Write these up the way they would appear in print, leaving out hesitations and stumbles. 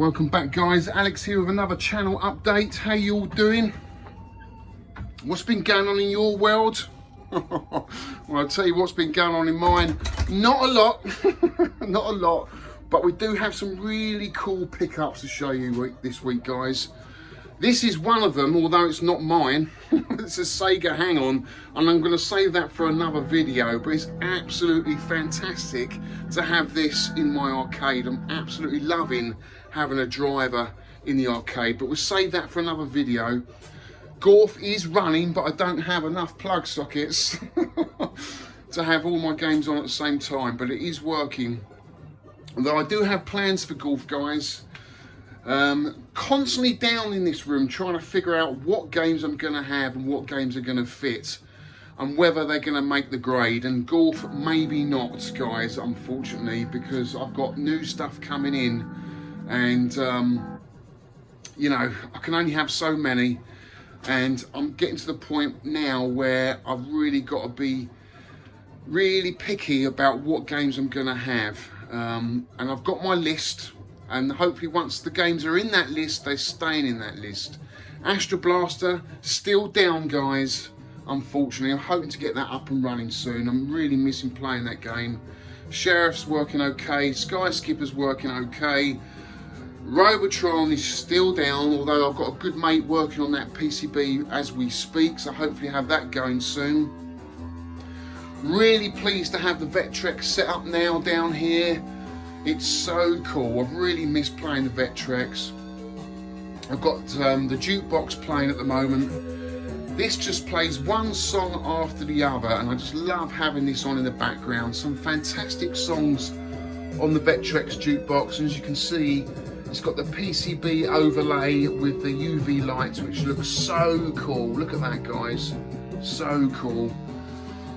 Welcome back, guys. Alex here with another channel update. How you all doing? What's been going on in your world? Well, I'll tell you what's been going on in mine. Not a lot, not a lot, but we do have some really cool pickups to show you this week, guys. This is one of them, although it's not mine. It's a Sega Hang-On, and I'm going to save that for another video, but it's absolutely fantastic to have this in my arcade. I'm absolutely loving having a driver in the arcade, but we'll save that for another video. Gorf is running, but I don't have enough plug sockets to have all my games on at the same time, but it is working. Although I do have plans for Gorf, guys. Constantly down in this room trying to figure out what games I'm going to have and what games are going to fit and whether they're going to make the grade. And Gorf maybe not, guys, unfortunately, because I've got new stuff coming in and you know, I can only have so many, and I'm getting to the point now where I've really got to be really picky about what games I'm going to have. And I've got my list, and hopefully once the games are in that list, they're staying in that list. Astro Blaster, still down, guys, unfortunately. I'm hoping to get that up and running soon. I'm really missing playing that game. Sheriff's working okay, Sky Skipper's working okay. Robotron is still down, although I've got a good mate working on that PCB as we speak, so hopefully have that going soon. Really pleased to have the vectrex set up now down here. It's so cool. I've really missed playing the vectrex. I've got the jukebox playing at the moment. This just plays one song after the other, and I just love having this on in the background. Some fantastic songs on the vectrex jukebox, and as you can see, it's got the PCB overlay with the UV lights, which looks so cool. Look at that, guys. So cool.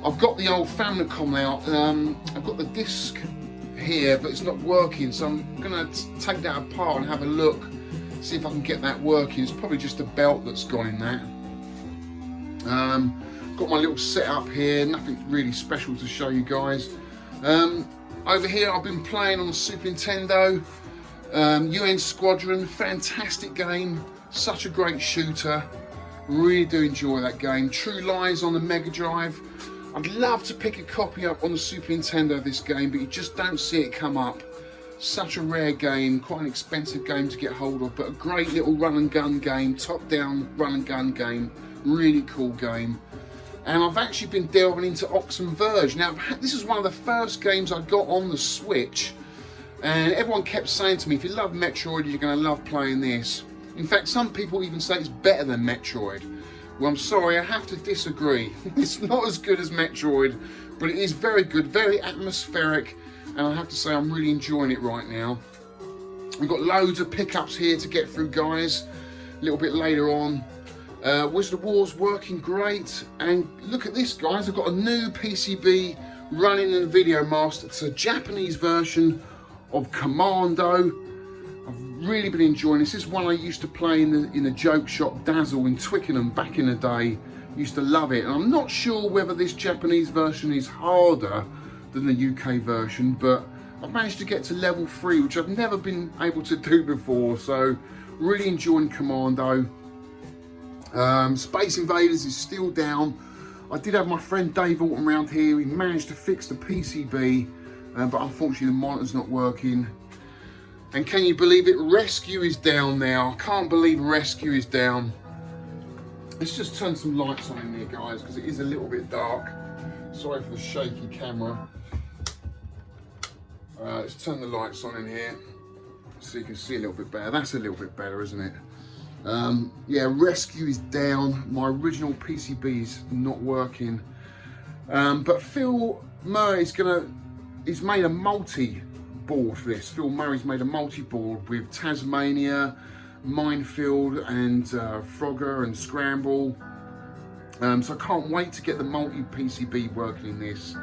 I've got the old Famicom out. I've got the disc here, but it's not working, so I'm gonna take that apart and have a look, see if I can get that working. It's probably just a belt that's gone in that. Got my little setup here, nothing really special to show you guys. Over here I've been playing on the Super Nintendo, UN Squadron, fantastic game, such a great shooter, really do enjoy that game. True Lies on the Mega Drive. I'd love to pick a copy up on the Super Nintendo of this game, but you just don't see it come up. Such a rare game, quite an expensive game to get hold of, but a great little run and gun game, top down run and gun game, really cool game. And I've actually been delving into Oxen Verge. Now, this is one of the first games I got on the Switch, and everyone kept saying to me, if you love Metroid, you're going to love playing this. In fact, some people even say it's better than Metroid. Well, I'm sorry, I have to disagree. It's not as good as Metroid, but it is very good, very atmospheric, and I have to say I'm really enjoying it right now. We've got loads of pickups here to get through, guys, a little bit later on. Wizard of War's working great, and look at this, guys, I've got a new PCB running in the Video Master. It's a Japanese version of Commando. I've really been enjoying this. This is one I used to play in the joke shop Dazzle in Twickenham back in the day. Used to love it, and I'm not sure whether this Japanese version is harder than the UK version, but I've managed to get to level 3, which I've never been able to do before, so really enjoying Commando. Space Invaders is still down. I did have my friend Dave Alton around here. He managed to fix the PCB, but unfortunately the monitor's not working. And can you believe it? Rescue is down now. I can't believe Rescue is down. Let's just turn some lights on in there, guys, because it is a little bit dark. Sorry for the shaky camera. Let's turn the lights on in here so you can see a little bit better. That's a little bit better, isn't it? Yeah, Rescue is down. My original PCB is not working. But Phil Murray's he's made a multi-board for this. Phil Murray's made a multi-board with Tasmania, Minefield, and Frogger and Scramble. So I can't wait to get the multi-PCB working in this.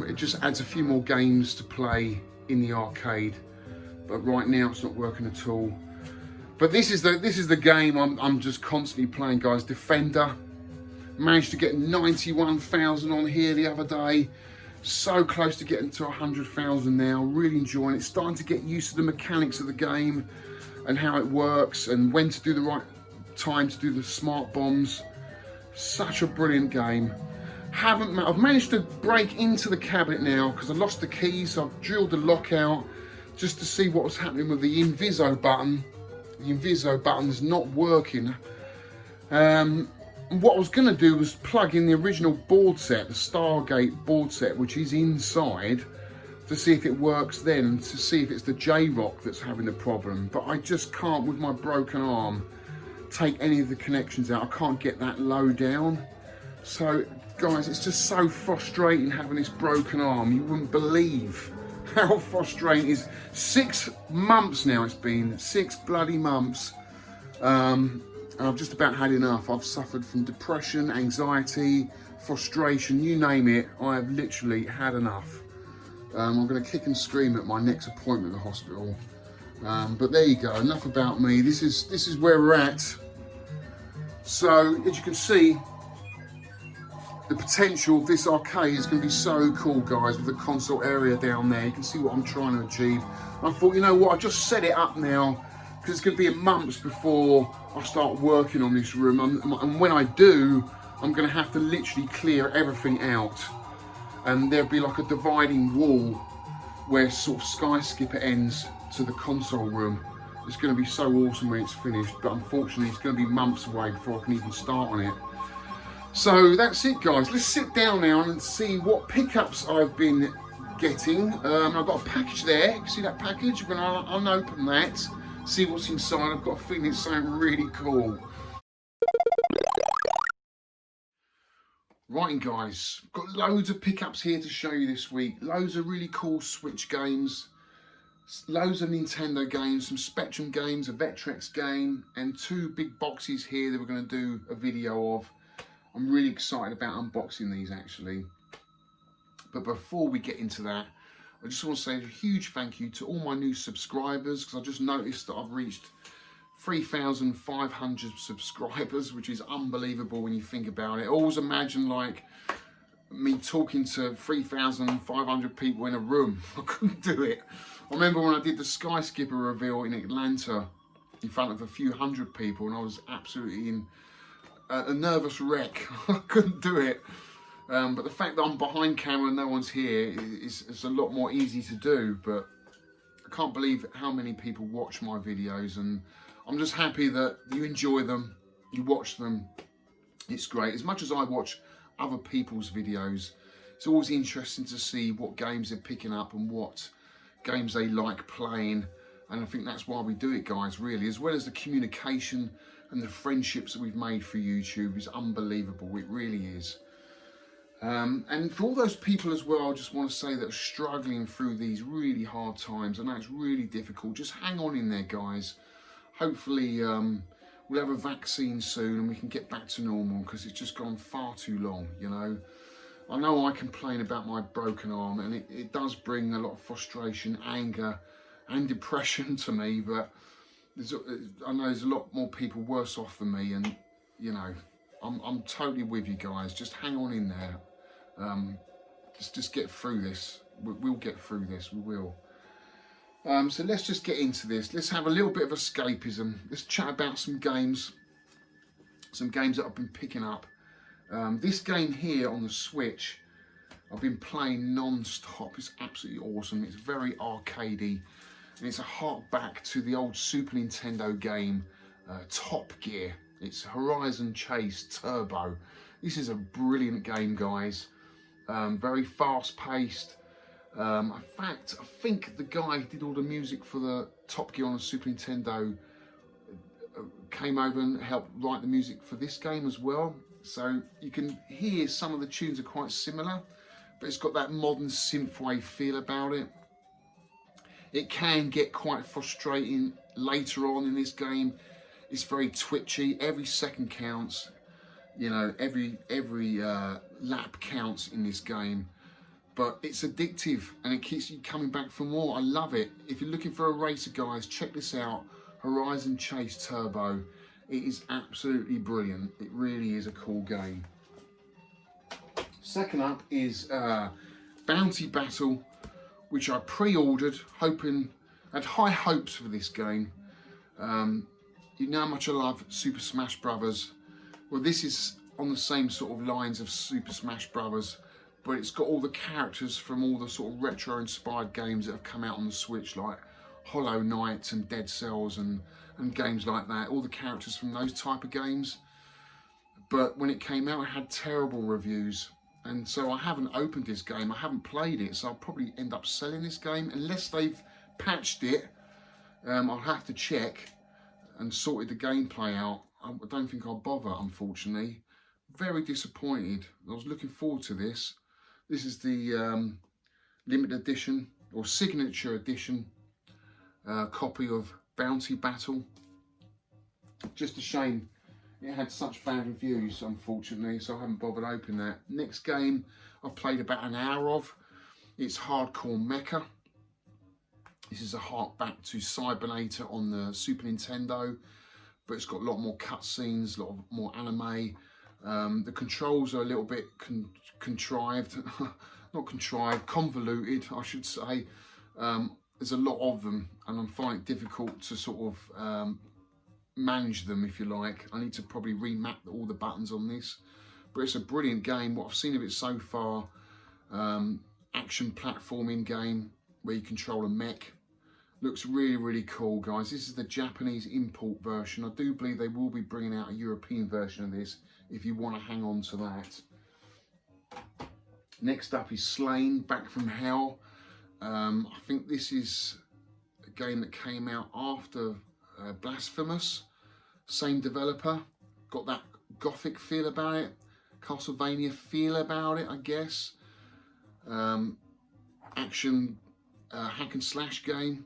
It just adds a few more games to play in the arcade. But right now it's not working at all. But this is the game I'm just constantly playing, guys. Defender. Managed to get 91,000 on here the other day. So close to getting to 100,000 now, really enjoying it. Starting to get used to the mechanics of the game and how it works and when to do the right time to do the smart bombs. Such a brilliant game. I've managed to break into the cabinet now because I lost the keys, so I've drilled the lock out just to see what was happening with the Inviso button. The Inviso button is not working. What I was going to do was plug in the original board set, the Stargate board set, which is inside, to see if it works then, to see if it's the J-Rock that's having the problem. But I just can't, with my broken arm, take any of the connections out. I can't get that low down. So guys, it's just so frustrating having this broken arm. You wouldn't believe how frustrating it is. 6 months now it's been, 6 bloody months. And I've just about had enough. I've suffered from depression, anxiety, frustration, you name it. I have literally had enough. I'm going to kick and scream at my next appointment at the hospital. But there you go, enough about me. This is where we're at. So as you can see, the potential of this arcade is going to be so cool, guys, with the console area down there. You can see what I'm trying to achieve. I thought, you know what, I just set it up now because it's going to be months before I start working on this room. And when I do, I'm going to have to literally clear everything out. And there'll be like a dividing wall where sort of Sky Skipper ends to the console room. It's going to be so awesome when it's finished, but unfortunately it's going to be months away before I can even start on it. So that's it, guys. Let's sit down now and see what pickups I've been getting. I've got a package there. You can see that package? When I'll unopen that, see what's inside. I've got a feeling it's something really cool. Right, guys, got loads of pickups here to show you this week. Loads of really cool Switch games, loads of Nintendo games, some Spectrum games, a Vectrex game, and 2 big boxes here that we're going to do a video of. I'm really excited about unboxing these actually. But before we get into that, I just want to say a huge thank you to all my new subscribers, because I just noticed that I've reached 3,500 subscribers, which is unbelievable when you think about it. I always imagine like me talking to 3,500 people in a room. I couldn't do it. I remember when I did the Sky Skipper reveal in Atlanta in front of a few hundred people, and I was absolutely in a nervous wreck. I couldn't do it. But the fact that I'm behind camera and no one's here is a lot more easy to do. But I can't believe how many people watch my videos, and I'm just happy that you enjoy them, you watch them. It's great. As much as I watch other people's videos, it's always interesting to see what games they're picking up and what games they like playing. And I think that's why we do it, guys, really. As well as the communication and the friendships that we've made through YouTube is unbelievable. It really is. And for all those people as well, I just want to say that are struggling through these really hard times. I know it's really difficult. Just hang on in there, guys. Hopefully we'll have a vaccine soon and we can get back to normal, because it's just gone far too long, you know. I know I complain about my broken arm, and it does bring a lot of frustration, anger and depression to me, but I know there's a lot more people worse off than me, and you know, I'm totally with you guys. Just hang on in there. Just get through this. We'll get through this, we will. So let's just get into this. Let's have a little bit of escapism. Let's chat about some games that I've been picking up. This game here on the Switch, I've been playing non-stop. It's absolutely awesome. It's very arcadey, and it's a hark back to the old Super Nintendo game, Top Gear. It's Horizon Chase Turbo. This is a brilliant game, guys. Very fast-paced. In fact, I think the guy who did all the music for the Top Gear on the Super Nintendo came over and helped write the music for this game as well. So you can hear some of the tunes are quite similar, but it's got that modern synthwave feel about it. It can get quite frustrating later on in this game. It's very twitchy. Every second counts. You know, every lap counts in this game. But it's addictive and it keeps you coming back for more. I love it. If you're looking for a racer, guys, check this out. Horizon Chase Turbo. It is absolutely brilliant. It really is a cool game. Second up is Bounty Battle, which I pre-ordered, had high hopes for this game. You know how much I love Super Smash Brothers. Well, this is on the same sort of lines of Super Smash Brothers, but it's got all the characters from all the sort of retro-inspired games that have come out on the Switch, like Hollow Knight and Dead Cells and games like that. All the characters from those type of games. But when it came out, it had terrible reviews. And so I haven't opened this game, I haven't played it, so I'll probably end up selling this game. Unless they've patched it, I'll have to check and sorted the gameplay out. I don't think I'll bother, unfortunately. Very disappointed. I was looking forward to this. This is the limited edition or signature edition copy of Bounty Battle. Just a shame it had such bad reviews, unfortunately, so I haven't bothered opening that. Next game I've played about an hour of. It's Hardcore Mecha. This is a hark back to Cybernator on the Super Nintendo, but it's got a lot more cutscenes, a lot more anime. The controls are a little bit contrived, not contrived, convoluted, I should say. There's a lot of them, and I'm finding it difficult to sort of manage them, if you like. I need to probably remap all the buttons on this, but it's a brilliant game. What I've seen of it so far, action platforming game where you control a mech. Looks really, really cool, guys. This is the Japanese import version. I do believe they will be bringing out a European version of this if you want to hang on to that. Next up is Slain, Back from Hell. I think this is a game that came out after Blasphemous. Same developer. Got that gothic feel about it. Castlevania feel about it, I guess. Action hack and slash game.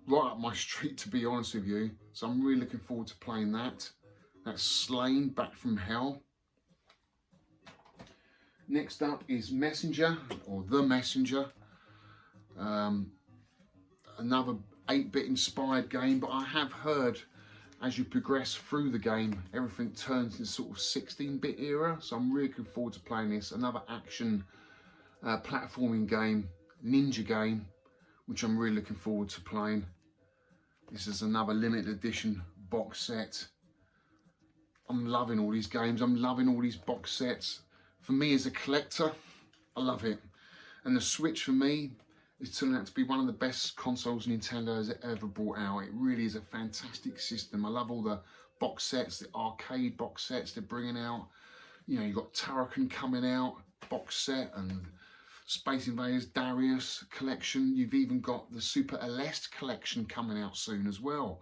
Right up my street, to be honest with you. So I'm really looking forward to playing that. That's Slain, Back from Hell. Next up is Messenger, or The Messenger. Another 8-bit inspired game, but I have heard as you progress through the game, everything turns into sort of 16-bit era. So I'm really looking forward to playing this. Another action platforming game, ninja game, which I'm really looking forward to playing. This is another limited edition box set. I'm loving all these games. I'm loving all these box sets. For me as a collector, I love it. And the Switch for me is turning out to be one of the best consoles Nintendo has ever brought out. It really is a fantastic system. I love all the box sets, the arcade box sets they're bringing out. You know, you've got Turrican coming out, box set, and Space Invaders Darius collection. You've even got the Super Aleste collection coming out soon as well.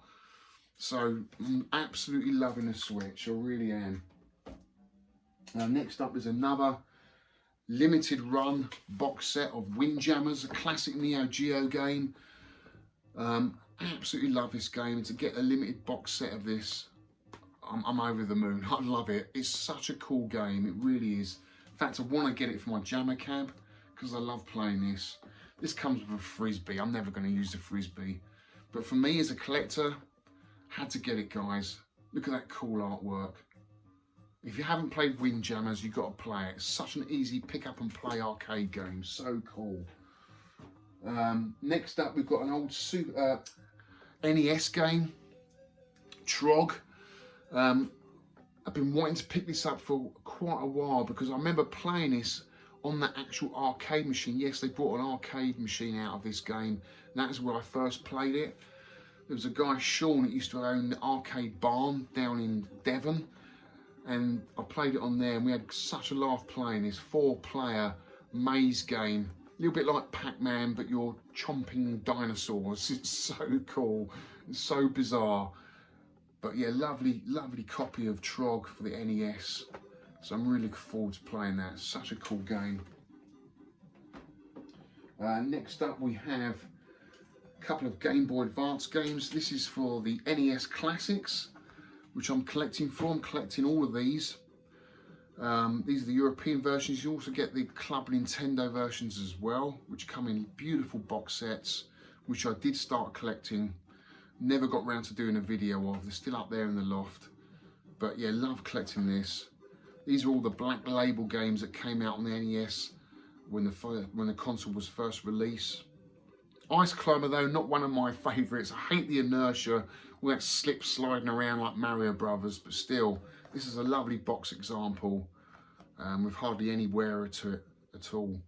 So I'm absolutely loving the Switch, I really am. Next up is another limited run box set of Windjammers, a classic Neo Geo game. Absolutely love this game, and to get a limited box set of this, I'm over the moon. I love it. It's such a cool game, it really is. In fact, I want to get it for my Jammer Cab because I love playing this. This comes with a Frisbee. I'm never going to use the Frisbee, but for me as a collector, had to get it, guys. Look at that cool artwork. If you haven't played Windjammers, you've got to play it. It's such an easy pick up and play arcade game. So cool. Next up, we've got an old NES game, Trog. I've been wanting to pick this up for quite a while because I remember playing this on the actual arcade machine. Yes, they brought an arcade machine out of this game. That is where I first played it. There was a guy, Sean, that used to own the arcade barn down in Devon. And I played it on there, and we had such a laugh playing this 4-player maze game. A little bit like Pac-Man, but you're chomping dinosaurs. It's so cool. It's so bizarre. But yeah, lovely, lovely copy of Trog for the NES. So I'm really looking forward to playing that. It's such a cool game. Next up, we have a couple of Game Boy Advance games. This is for the NES Classics, which I'm collecting for. I'm collecting all of these. These are the European versions. You also get the Club Nintendo versions as well, which come in beautiful box sets, which I did start collecting. Never got round to doing a video of. They're still up there in the loft. But yeah, love collecting this. These are all the Black Label games that came out on the NES when the console was first released. Ice Climber though, not one of my favourites. I hate the inertia, all that slip sliding around like Mario Brothers, but still, this is a lovely box example with hardly any wear to it at all.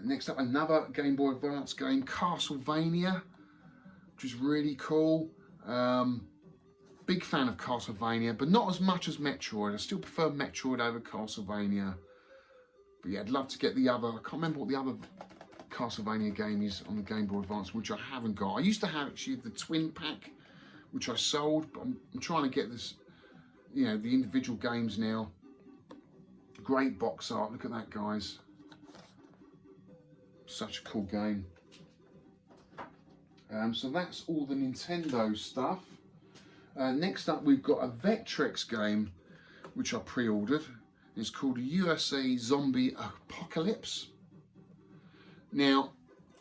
Next up, another Game Boy Advance game, Castlevania, which is really cool. Big fan of Castlevania, but not as much as Metroid. I still prefer Metroid over Castlevania. But yeah, I'd love to get the other, I can't remember what the other Castlevania game is on the Game Boy Advance, which I haven't got. I used to have actually the twin pack, which I sold, but I'm trying to get this, you know, the individual games now. Great box art, look at that, guys. Such a cool game. So that's all the Nintendo stuff. Next up, we've got a Vectrex game, which I pre-ordered. It's called USA Zombie Apocalypse. Now,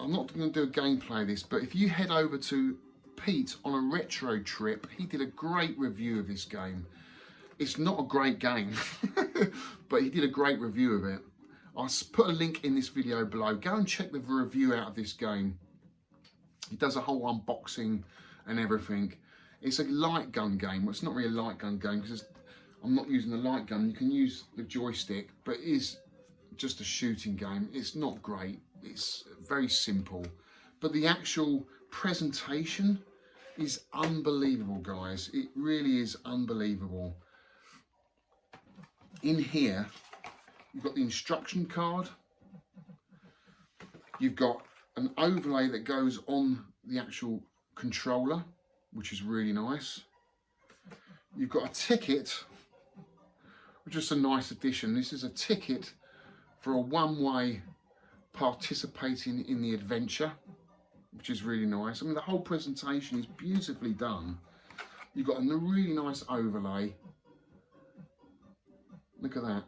I'm not going to do a gameplay of this, but if you head over to Pete on a retro trip, he did a great review of this game. It's not a great game, but he did a great review of it. I'll put a link in this video below. Go and check the review out of this game. He does a whole unboxing and everything. It's a light gun game. Well, it's not really a light gun game because I'm not using the light gun. You can use the joystick, but it is just a shooting game. It's not great. It's very simple. But the actual presentation is unbelievable, guys. It really is unbelievable. In here, you've got the instruction card. You've got an overlay that goes on the actual controller, which is really nice. You've got a ticket, which is a nice addition. This is a ticket for a one-way participating in the adventure, which is really nice. I mean, the whole presentation is beautifully done. You've got a really nice overlay. Look at that.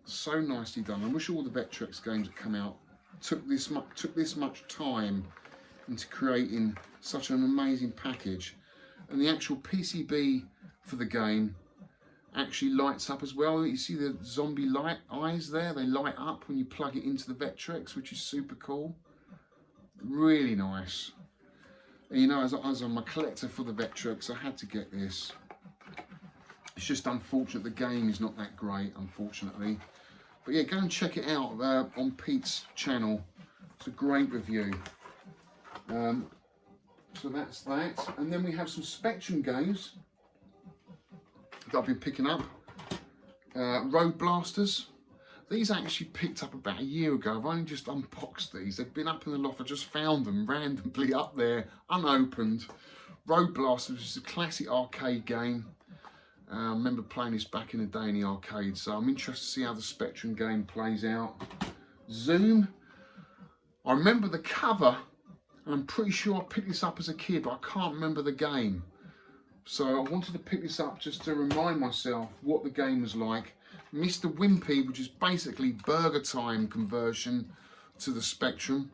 So nicely done. I wish all the Vectrex games that come out took this much time into creating such an amazing package. And the actual PCB for the game actually lights up as well. You see the zombie light eyes there? They light up when you plug it into the Vectrex, which is super cool. Really nice. And you know, as I'm a collector for the Vectrex, I had to get this. It's just unfortunate the game is not that great, unfortunately. But yeah, go and check it out on Pete's channel. It's a great review. So that's that. And then we have some Spectrum games that I've been picking up. Road Blasters. These I actually picked up about a year ago. I've only just unboxed these. They've been up in the loft. I just found them randomly up there, unopened. Road Blasters is a classic arcade game. I remember playing this back in the day in the arcade, so I'm interested to see how the Spectrum game plays out. Zoom. I remember the cover, and I'm pretty sure I picked this up as a kid, but I can't remember the game. So I wanted to pick this up just to remind myself what the game was like. Mr. Wimpy, which is basically Burger Time conversion to the Spectrum.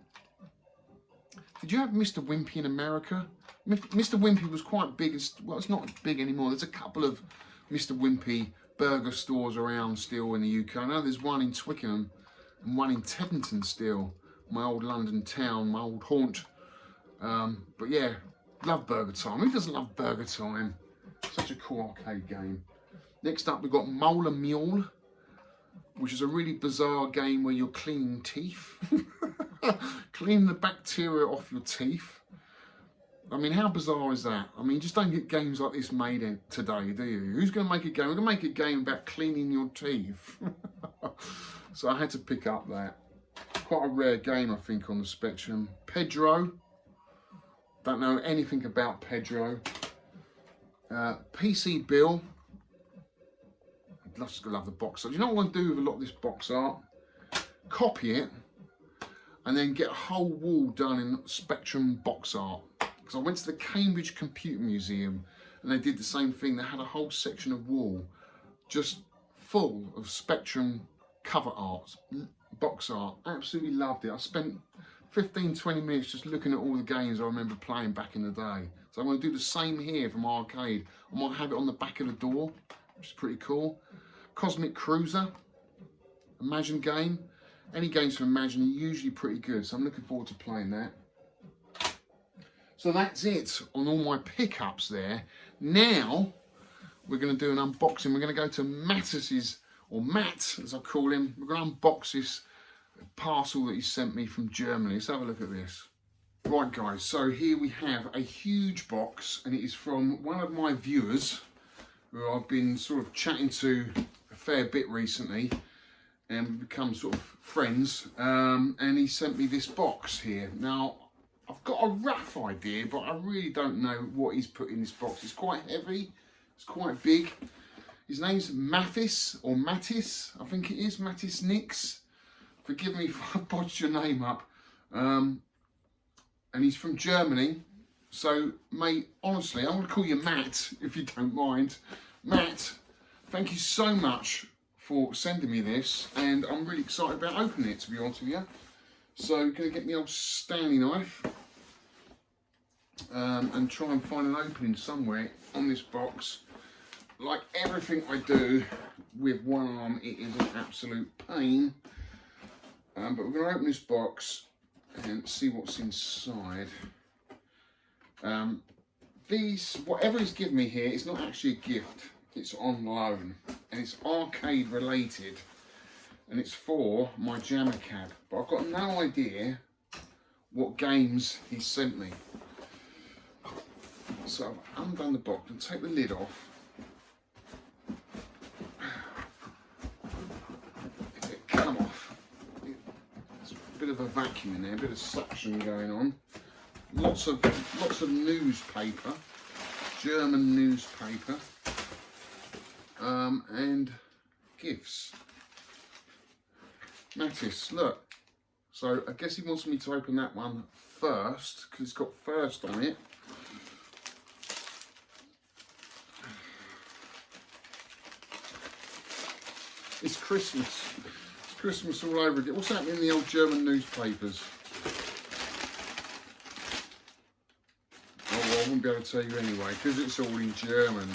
Did you have Mr. Wimpy in America? Mr. Wimpy was quite big. Well, it's not big anymore. There's a couple of Mr. Wimpy burger stores around still in the UK. I know there's one in Twickenham and one in Teddington still. My old London town, my old haunt. But yeah, love Burger Time. Who doesn't love Burger Time? Such a cool arcade game. Next up, we've got Molar Mule, which is a really bizarre game where you're cleaning teeth. Clean the bacteria off your teeth. I mean, how bizarre is that? I mean, you just don't get games like this made today, do you? Who's going to make a game? We're going to make a game about cleaning your teeth. So I had to pick up that. Quite a rare game, I think, on the Spectrum. Pedro. Don't know anything about Pedro. PC Bill. I just love the box art. You know what I want to do with a lot of this box art? Copy it and then get a whole wall done in Spectrum box art. Because I went to the Cambridge Computer Museum and they did the same thing. They had a whole section of wall just full of Spectrum cover art, box art. Absolutely loved it. I spent 15-20 minutes just looking at all the games I remember playing back in the day. So I'm going to do the same here from arcade. I might have it on the back of the door, which is pretty cool. Cosmic Cruiser, Imagine game. Any games from Imagine are usually pretty good, so I'm looking forward to playing that. So that's it on all my pickups there. Now we're going to do an unboxing. We're going to go to Mattis's, or Matt as I call him. We're going to unbox this parcel that he sent me from Germany. Let's have a look at this. Right guys, so here we have a huge box, and it is from one of my viewers who I've been sort of chatting to a fair bit recently, and we've become sort of friends, and he sent me this box here. Now I've got a rough idea, but I really don't know what he's put in this box. It's quite heavy, it's quite big. His name's Mattis, or Mattis, I think it is, Mattis Nix. Forgive me if I botched your name up. And he's from Germany. So, mate, honestly, I'm going to call you Matt, if you don't mind. Matt, thank you so much for sending me this, and I'm really excited about opening it, to be honest with you. So, going to get my old Stanley knife and try and find an opening somewhere on this box. Like everything I do with one arm, it is an absolute pain. But we're going to open this box and see what's inside. Whatever he's given me here is not actually a gift, it's on loan, and it's arcade related, and it's for my jammer cab, but I've got no idea what games he sent me. So I've undone the box and take the lid off. If it come off, there's a bit of a vacuum in there, a bit of suction going on. Lots of newspaper, German newspaper, and gifts. Mattis, look. So I guess he wants me to open that one first because it's got first on it. It's Christmas. It's Christmas all over again. What's happening in the old German newspapers? Oh, well, I wouldn't be able to tell you anyway, because it's all in German.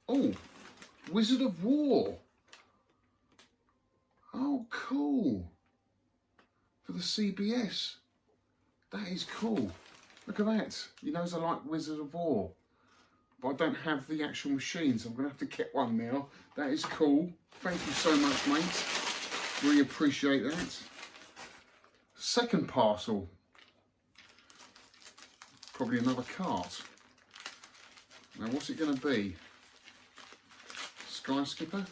Oh, Wizard of War. Oh, cool. For the CBS. That is cool. Look at that. He knows I like Wizard of War. But I don't have the actual machine, so I'm going to have to get one now. That is cool. Thank you so much, mate. Really appreciate that. Second parcel. Probably another cart. Now, what's it going to be? Sky Skipper?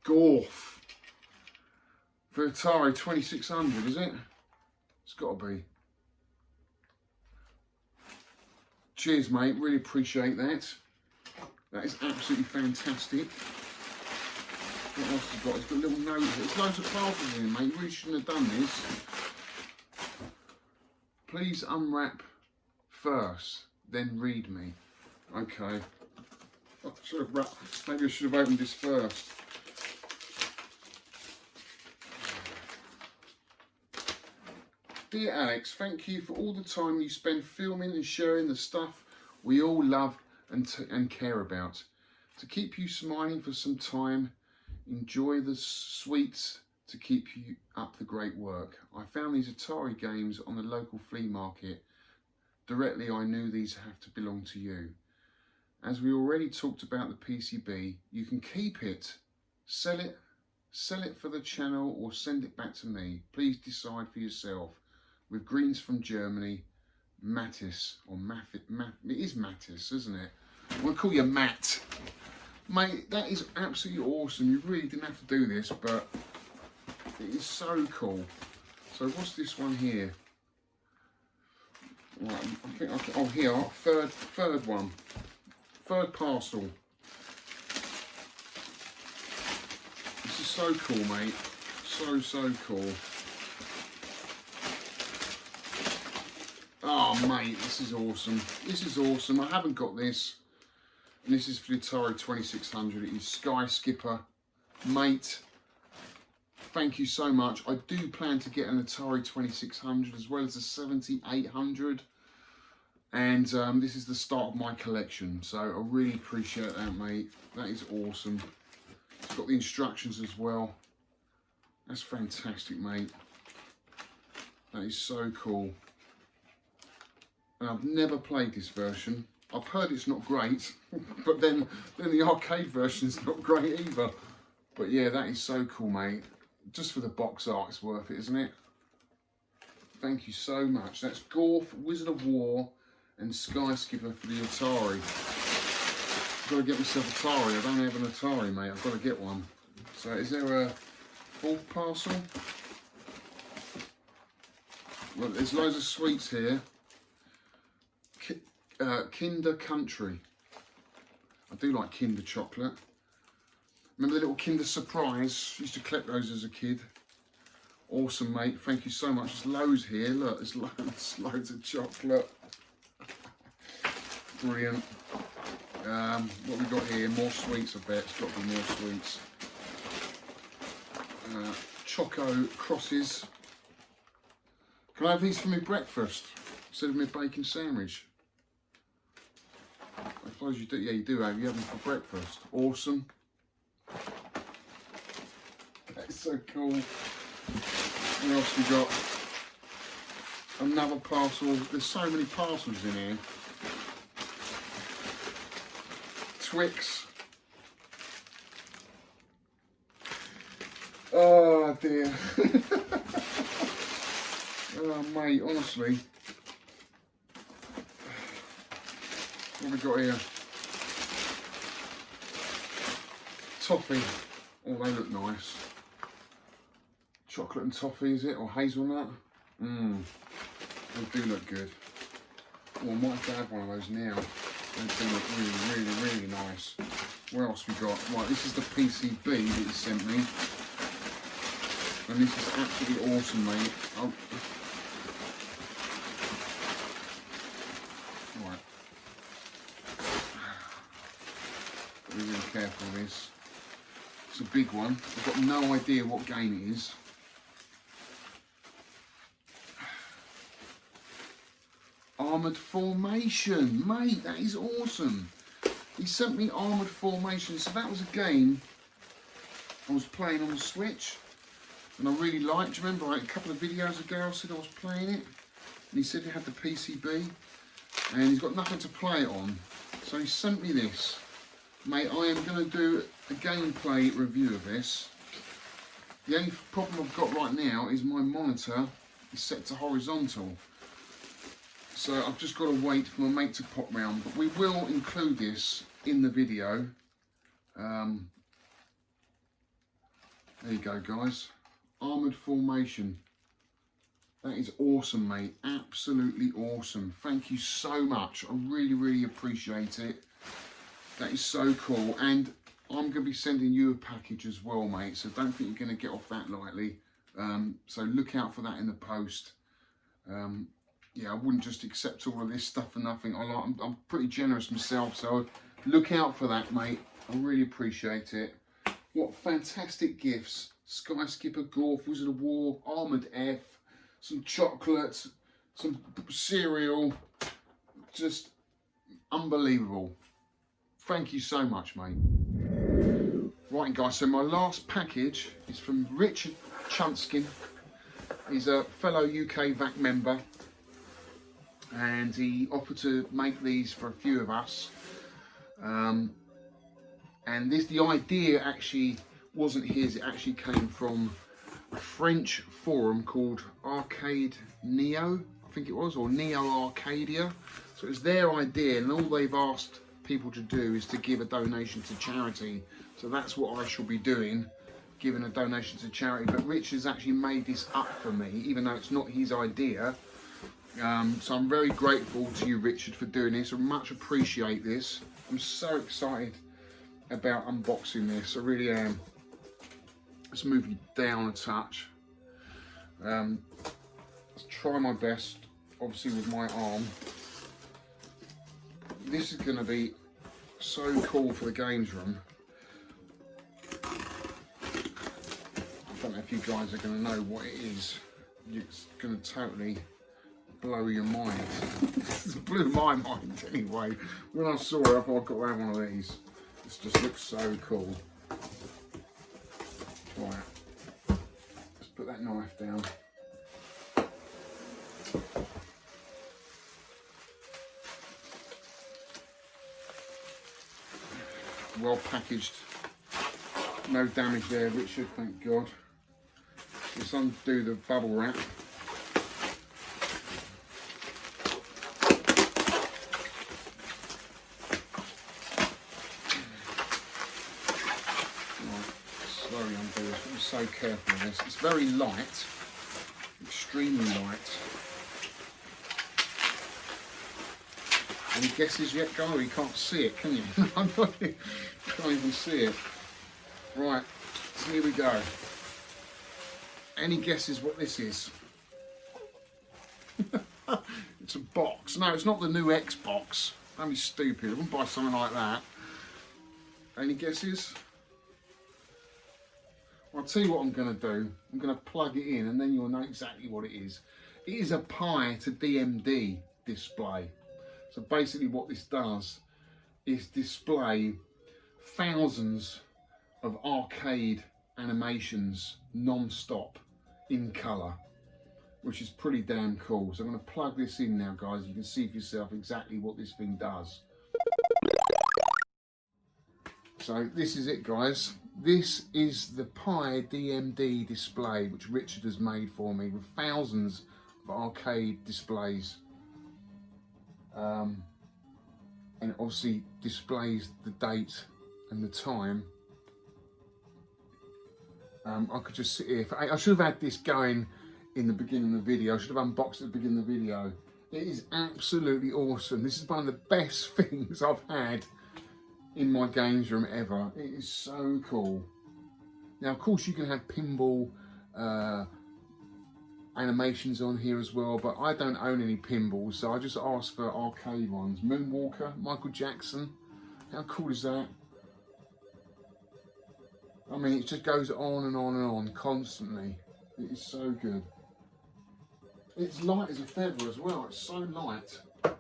Golf for Atari 2600, is it? It's got to be. Cheers, mate. Really appreciate that. That is absolutely fantastic. What else has he got? He's got a little note. There's loads of parcels in, mate. You really shouldn't have done this. Please unwrap first, then read me. Okay. I should have wrapped. Maybe I should have opened this first. Dear Alex, thank you for all the time you spend filming and sharing the stuff we all love and care about. To keep you smiling for some time, enjoy the sweets to keep you up the great work. I found these Atari games on the local flea market. Directly I knew these have to belong to you. As we already talked about the PCB, you can keep it, sell it for the channel, or send it back to me. Please decide for yourself. With greens from Germany, Mattis, or it is Mattis, isn't it? I'm going to call you Matt. Mate, that is absolutely awesome. You really didn't have to do this, but it is so cool. So what's this one here? Right, I think oh, here, third one. Third parcel. This is so cool, mate. So cool. Oh, mate, this is awesome. This is awesome. I haven't got this. And this is for the Atari 2600. It is Sky Skipper. Mate, thank you so much. I do plan to get an Atari 2600 as well as a 7800. And this is the start of my collection. So I really appreciate that, mate. That is awesome. It's got the instructions as well. That's fantastic, mate. That is so cool. And I've never played this version. I've heard it's not great, but then the arcade version is not great either. But yeah, that is so cool, mate. Just for the box art, it's worth it, isn't it? Thank you so much. That's Gorf, Wizard of War, and Sky Skipper for the Atari. I've got to get myself Atari. I don't have an Atari, mate. I've got to get one. So is there a fourth parcel? Well, there's loads of sweets here. Kinder Country. I do like Kinder chocolate. Remember the little Kinder Surprise? Used to collect those as a kid. Awesome, mate. Thank you so much. There's loads here. Look, there's loads of chocolate. Brilliant. What we got here? More sweets, I bet. It's got to be more sweets. Choco crosses. Can I have these for my breakfast instead of my bacon sandwich? I suppose you do. Yeah, you do have. You have them for breakfast. Awesome. That's so cool. What else we got? Another parcel. There's so many parcels in here. Twix. Oh dear. Oh mate, honestly. What have we got here? Toffee. Oh, they look nice. Chocolate and toffee, is it? Or hazelnut? Mmm. They do look good. Oh, I might have to have one of those now. They do look really nice. What else we got? Right, this is the PCB that he sent me. And this is absolutely awesome, mate. Right. Be really careful with this. It's a big one. I've got no idea what game it is. Armoured Formation, mate, that is awesome. He sent me Armoured Formation, so that was a game I was playing on the Switch and I really liked. Do you remember like a couple of videos ago I said I was playing it? And he said he had the PCB and he's got nothing to play it on. So he sent me this. Mate, I am going to do a gameplay review of this. The only problem I've got right now is my monitor is set to horizontal. So I've just got to wait for my mate to pop round, but we will include this in the video. There you go, guys. Armoured Formation. That is awesome, mate. Absolutely awesome. Thank you so much. I really appreciate it. That is so cool. And I'm going to be sending you a package as well, mate. So don't think you're going to get off that lightly. So look out for that in the post. Yeah, I wouldn't just accept all of this stuff for nothing. I'm pretty generous myself, so look out for that, mate. I really appreciate it. What fantastic gifts. Sky Skipper, Gorf, Wizard of War, Armoured F, some chocolates, some cereal. Just unbelievable. Thank you so much, mate. Right, guys, so my last package is from Richard Chunskin. He's a fellow UK VAC member. And he offered to make these for a few of us. And the idea actually wasn't his, it actually came from a French forum called Arcade Neo, I think it was, or Neo Arcadia. So it was their idea, and all they've asked people to do is to give a donation to charity. So that's what I shall be doing, giving a donation to charity. But Rich has actually made this up for me, even though it's not his idea. So I'm very grateful to you, Richard, for doing this. I much appreciate this. I'm so excited about unboxing this. I really am. Let's move you down a touch. Let's try my best, obviously with my arm. This is going to be so cool for the games room. don't know if you guys are going to know what it is. It's going to totally blow your mind. It blew my mind anyway. When I saw it, I thought I've got to have one of these. This just looks so cool. Right, let's put that knife down. Well packaged, no damage there, Richard, thank God. Let's undo the bubble wrap. Right, slowly undo this. I'm so careful with this. It's very light, extremely light. Any guesses yet, Guy? You can't see it, can you? You can't even see it. Right, so here we go. Any guesses what this is? It's a box. No, it's not the new Xbox. Don't be stupid. I wouldn't buy something like that. Any guesses? Well, I'll tell you what I'm going to do. I'm going to plug it in and then you'll know exactly what it is. It is a Pi to DMD display. So basically what this does is display thousands of arcade animations non-stop in colour, which is pretty damn cool. So I'm going to plug this in now, guys. You can see for yourself exactly what this thing does. So this is it, guys. This is the Pi DMD display which Richard has made for me with thousands of arcade displays. And it obviously displays the date and the time. I could just sit here. I should have had this going in the beginning of the video. I should have unboxed it at the beginning of the video. It is absolutely awesome. This is one of the best things I've had in my games room ever. It is so cool. Now, of course, you can have pinball animations on here as well, but I don't own any pinballs, so I just asked for arcade ones. Moonwalker, Michael Jackson. How cool is that? I mean, it just goes on and on and on constantly. It is so good. It's light as a feather as well. It's so light. Look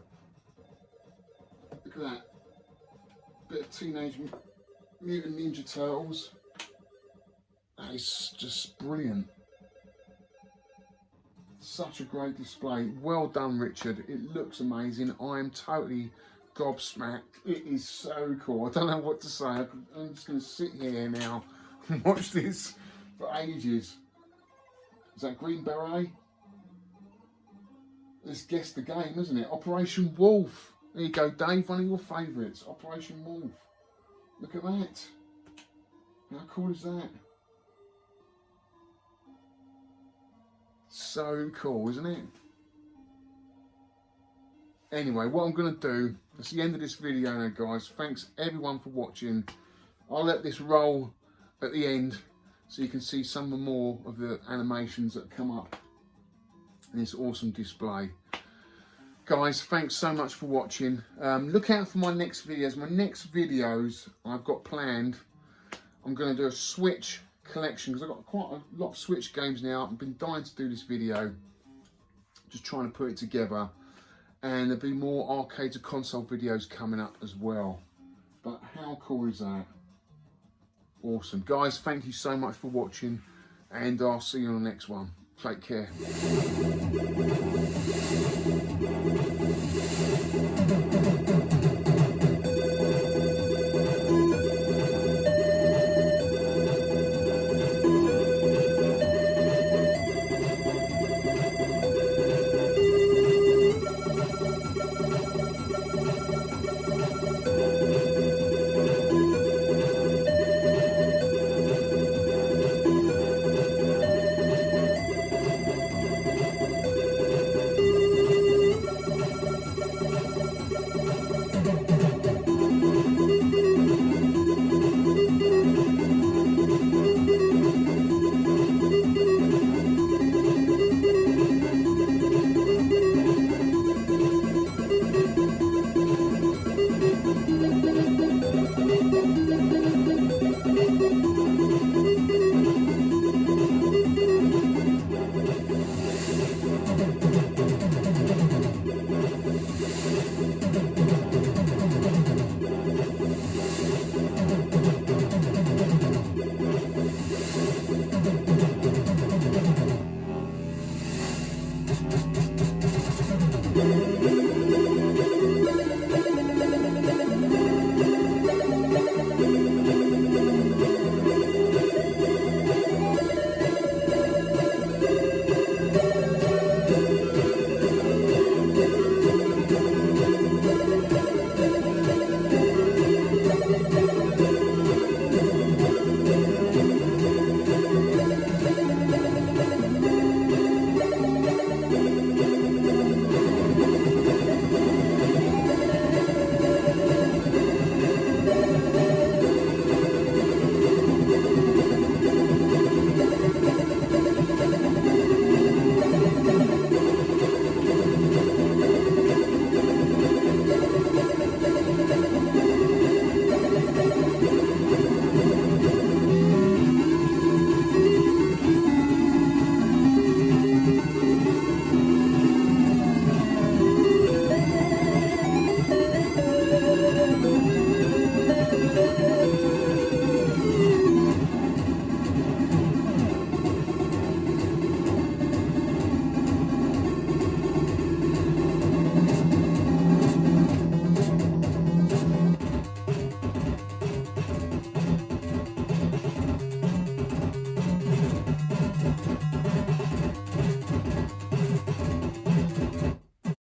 at that. Bit of Teenage Mutant Ninja Turtles. That is just brilliant. Such a great display. Well done, Richard. It looks amazing. I am totally gobsmacked. It is so cool. I don't know what to say. I'm just going to sit here now and watch this for ages. Is that Green Beret? Let's guess the game, isn't it? Operation Wolf. There you go, Dave. One of your favourites. Operation Wolf. Look at that. How cool is that? So cool, isn't it? Anyway, what I'm going to do, that's the end of this video now, guys. Thanks everyone for watching. I'll let this roll at the end so you can see some more of the animations that come up in this awesome display. Guys, thanks so much for watching. Look out for my next videos. My next videos I've got planned, I'm going to do a Switch collection because I've got quite a lot of Switch games now. I've been dying to do this video, just trying to put it together, and there'll be more arcade to console videos coming up as well. But how cool is that? Awesome. Guys, thank you so much for watching, and I'll see you on the next one. Take care.